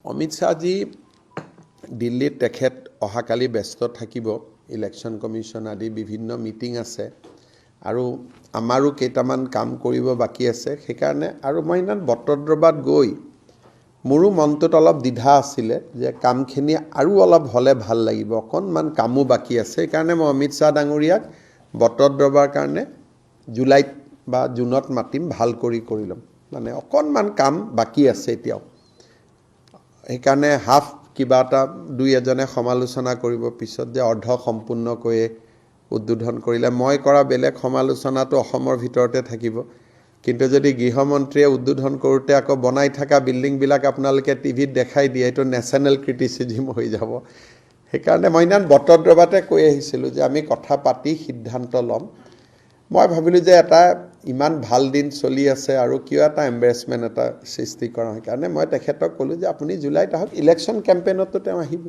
অমিত শ্বাহজি দিল্লীত তেখেত অহাকালি ব্যস্ত থাকিব ইলেকশ্যন কমিশ্যন আদি বিভিন্ন মিটিং আছে আৰু আমাৰো কেইটামান কাম কৰিব বাকী আছে সেইকাৰণে আৰু মই ইমান বটদ্ৰৱাত গৈ মোৰো মনটোত অলপ দ্বিধা আছিলে যে কামখিনি আৰু অলপ হ'লে ভাল লাগিব অকণমান কামো বাকী আছে সেইকাৰণে মই অমিত শ্বাহ ডাঙৰীয়াক বটদ্ৰৱাৰ কাৰণে জুলাইত বা জুনত মাতিম ভাল কৰি ল'ম মানে অকণমান কাম বাকী আছে এতিয়াও সেইকাৰণে হাফ কিবা এটা দুই এজনে সমালোচনা কৰিব পিছত যে অৰ্ধ সম্পূৰ্ণকৈ উদ্বোধন কৰিলে মই কৰা বেলেগ সমালোচনাটো অসমৰ ভিতৰতে থাকিব কিন্তু যদি গৃহমন্ত্ৰীয়ে উদ্বোধন কৰোঁতে আকৌ বনাই থকা বিল্ডিংবিলাক আপোনালোকে টিভিত দেখাই দিয়ে এইটো নেশ্যনেল ক্ৰিটিচিজিম হৈ যাব সেইকাৰণে মই ইমান বটদ্ৰৱাতে কৈ আহিছিলোঁ যে আমি কথা পাতি সিদ্ধান্ত ল'ম মই ভাবিলোঁ যে এটা ইমান ভাল দিন চলি আছে আৰু কিয় এটা এম্বেৰেছমেণ্ট এটা সৃষ্টি কৰা সেইকাৰণে মই তেখেতক ক'লোঁ যে আপুনি জুলাইত আহক ইলেকশ্যন কেম্পেইনতো তেওঁ আহিব